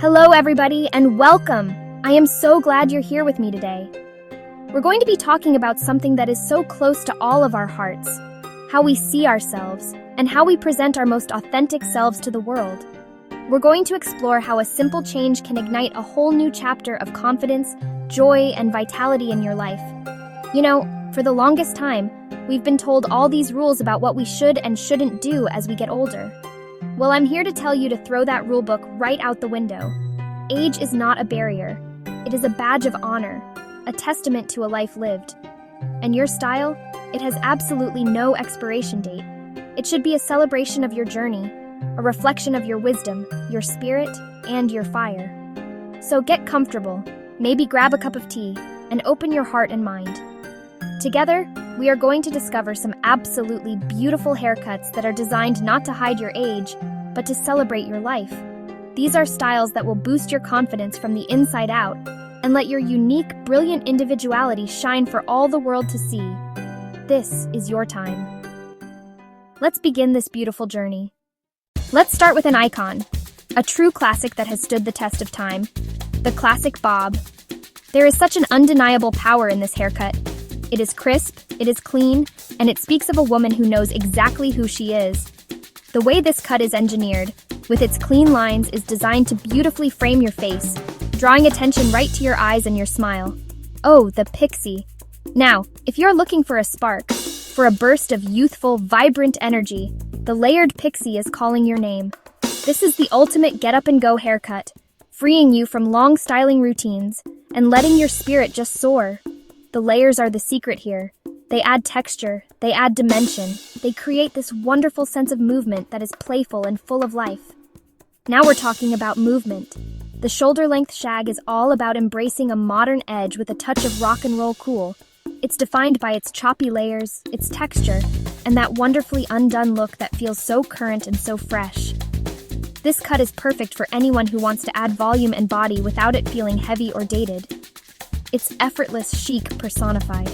Hello everybody and welcome! I am so glad you're here with me today. We're going to be talking about something that is so close to all of our hearts, how we see ourselves, and how we present our most authentic selves to the world. We're going to explore how a simple change can ignite a whole new chapter of confidence, joy, and vitality in your life. You know, for the longest time, we've been told all these rules about what we should and shouldn't do as we get older. Well, I'm here to tell you to throw that rule book right out the window. Age is not a barrier. It is a badge of honor, a testament to a life lived. And your style? It has absolutely no expiration date. It should be a celebration of your journey, a reflection of your wisdom, your spirit, and your fire. So get comfortable, maybe grab a cup of tea, and open your heart and mind. Together, we are going to discover some absolutely beautiful haircuts that are designed not to hide your age, but to celebrate your life. These are styles that will boost your confidence from the inside out and let your unique, brilliant individuality shine for all the world to see. This is your time. Let's begin this beautiful journey. Let's start with an icon, a true classic that has stood the test of time, the classic bob. There is such an undeniable power in this haircut. It is crisp, it is clean, and it speaks of a woman who knows exactly who she is. The way this cut is engineered, with its clean lines, is designed to beautifully frame your face, drawing attention right to your eyes and your smile. Oh, the pixie. Now, if you're looking for a spark, for a burst of youthful, vibrant energy, the layered pixie is calling your name. This is the ultimate get-up-and-go haircut, freeing you from long styling routines and letting your spirit just soar. The layers are the secret here. They add texture, they add dimension, they create this wonderful sense of movement that is playful and full of life. Now we're talking about movement. The shoulder-length shag is all about embracing a modern edge with a touch of rock and roll cool. It's defined by its choppy layers, its texture, and that wonderfully undone look that feels so current and so fresh. This cut is perfect for anyone who wants to add volume and body without it feeling heavy or dated. It's effortless chic personified.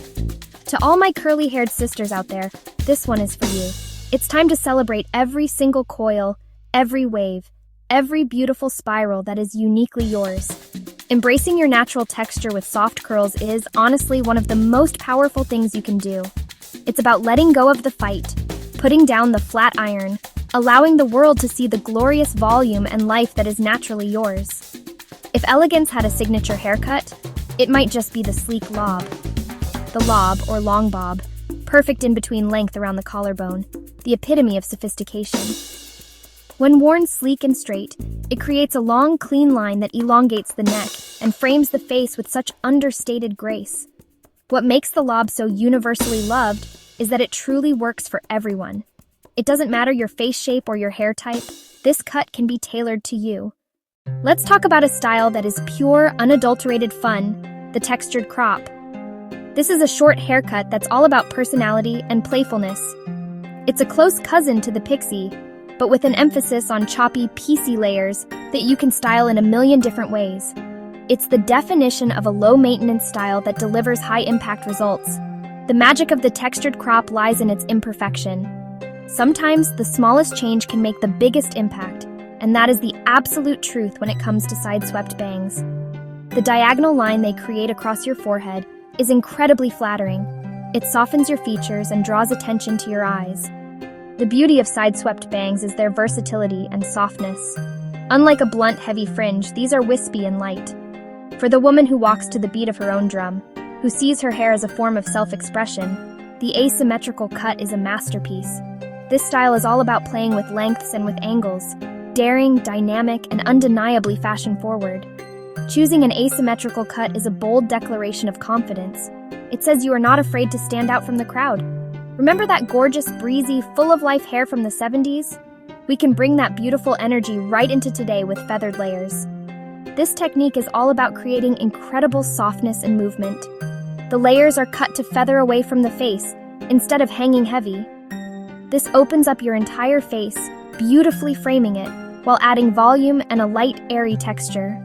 To all my curly-haired sisters out there, this one is for you. It's time to celebrate every single coil, every wave, every beautiful spiral that is uniquely yours. Embracing your natural texture with soft curls is, honestly, one of the most powerful things you can do. It's about letting go of the fight, putting down the flat iron, allowing the world to see the glorious volume and life that is naturally yours. If elegance had a signature haircut, it might just be the sleek lob. The lob, or long bob, perfect in between length around the collarbone, the epitome of sophistication. When worn sleek and straight, it creates a long, clean line that elongates the neck and frames the face with such understated grace. What makes the lob so universally loved is that it truly works for everyone. It doesn't matter your face shape or your hair type, this cut can be tailored to you. Let's talk about a style that is pure, unadulterated fun, the textured crop. This is a short haircut that's all about personality and playfulness. It's a close cousin to the pixie, but with an emphasis on choppy, piecey layers that you can style in a million different ways. It's the definition of a low-maintenance style that delivers high-impact results. The magic of the textured crop lies in its imperfection. Sometimes the smallest change can make the biggest impact, and that is the absolute truth when it comes to side-swept bangs. The diagonal line they create across your forehead is incredibly flattering. It softens your features and draws attention to your eyes. The beauty of side-swept bangs is their versatility and softness. Unlike a blunt, heavy fringe, these are wispy and light. For the woman who walks to the beat of her own drum, who sees her hair as a form of self-expression, the asymmetrical cut is a masterpiece. This style is all about playing with lengths and with angles, daring, dynamic, and undeniably fashion-forward. Choosing an asymmetrical cut is a bold declaration of confidence. It says you are not afraid to stand out from the crowd. Remember that gorgeous, breezy, full-of-life hair from the 70s? We can bring that beautiful energy right into today with feathered layers. This technique is all about creating incredible softness and movement. The layers are cut to feather away from the face, instead of hanging heavy. This opens up your entire face, beautifully framing it, while adding volume and a light, airy texture.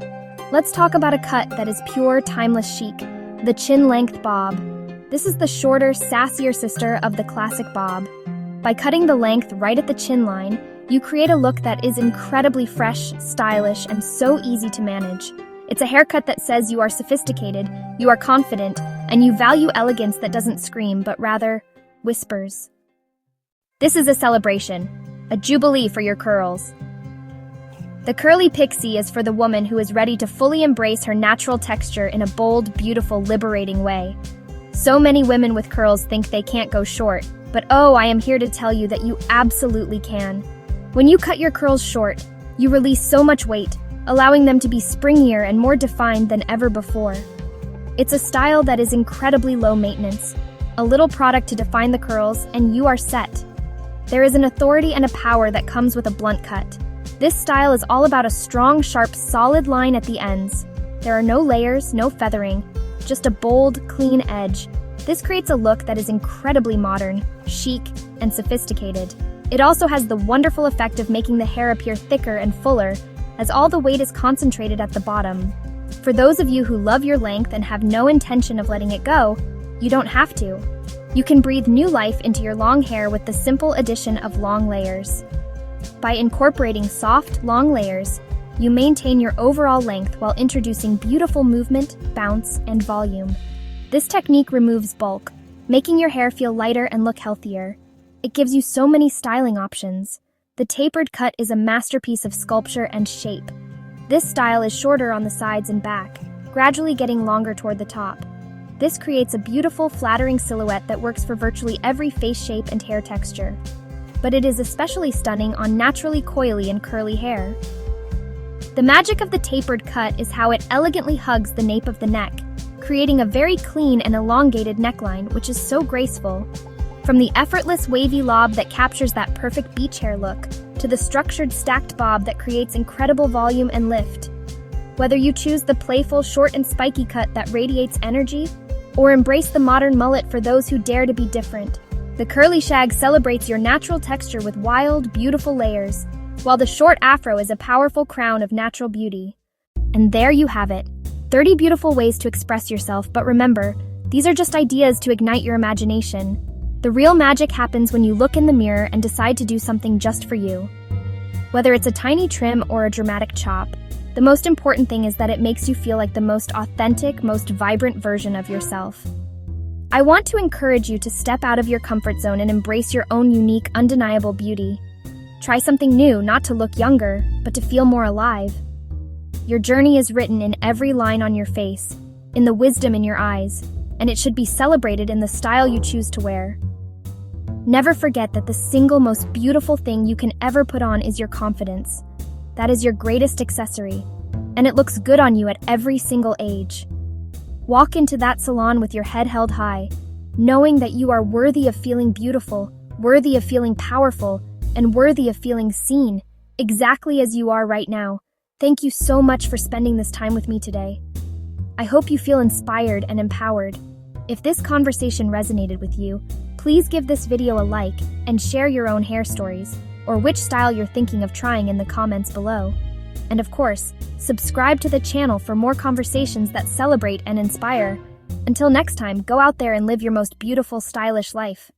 Let's talk about a cut that is pure, timeless chic, the chin-length bob. This is the shorter, sassier sister of the classic bob. By cutting the length right at the chin line, You create a look that is incredibly fresh, stylish, and so easy to manage. It's a haircut that says you are sophisticated, you are confident, and you value elegance that doesn't scream, but rather whispers. This is a celebration, a jubilee for your curls. The curly pixie is for the woman who is ready to fully embrace her natural texture in a bold, beautiful, liberating way. So many women with curls think they can't go short, but oh, I am here to tell you that you absolutely can. When you cut your curls short, you release so much weight, allowing them to be springier and more defined than ever before. It's a style that is incredibly low maintenance. A little product to define the curls, and you are set. There is an authority and a power that comes with a blunt cut. This style is all about a strong, sharp, solid line at the ends. There are no layers, no feathering, just a bold, clean edge. This creates a look that is incredibly modern, chic, and sophisticated. It also has the wonderful effect of making the hair appear thicker and fuller, as all the weight is concentrated at the bottom. For those of you who love your length and have no intention of letting it go, you don't have to. You can breathe new life into your long hair with the simple addition of long layers. By incorporating soft, long layers, you maintain your overall length while introducing beautiful movement, bounce, and volume. This technique removes bulk, making your hair feel lighter and look healthier. It gives you so many styling options. The tapered cut is a masterpiece of sculpture and shape. This style is shorter on the sides and back, gradually getting longer toward the top. This creates a beautiful, flattering silhouette that works for virtually every face shape and hair texture. But it is especially stunning on naturally coily and curly hair. The magic of the tapered cut is how it elegantly hugs the nape of the neck, creating a very clean and elongated neckline, which is so graceful. From the effortless wavy lob that captures that perfect beach hair look, to the structured stacked bob that creates incredible volume and lift. Whether you choose the playful, short and spiky cut that radiates energy, or embrace the modern mullet for those who dare to be different, the curly shag celebrates your natural texture with wild, beautiful layers, while the short afro is a powerful crown of natural beauty. And there you have it, 30 beautiful ways to express yourself, but remember, these are just ideas to ignite your imagination. The real magic happens when you look in the mirror and decide to do something just for you. Whether it's a tiny trim or a dramatic chop, the most important thing is that it makes you feel like the most authentic, most vibrant version of yourself. I want to encourage you to step out of your comfort zone and embrace your own unique, undeniable beauty. Try something new, not to look younger, but to feel more alive. Your journey is written in every line on your face, in the wisdom in your eyes, and it should be celebrated in the style you choose to wear. Never forget that the single most beautiful thing you can ever put on is your confidence. That is your greatest accessory, and it looks good on you at every single age. Walk into that salon with your head held high, knowing that you are worthy of feeling beautiful, worthy of feeling powerful, and worthy of feeling seen, exactly as you are right now. Thank you so much for spending this time with me today. I hope you feel inspired and empowered. If this conversation resonated with you, please give this video a like and share your own hair stories, or which style you're thinking of trying in the comments below. And of course, subscribe to the channel for more conversations that celebrate and inspire. Until next time, go out there and live your most beautiful, stylish life.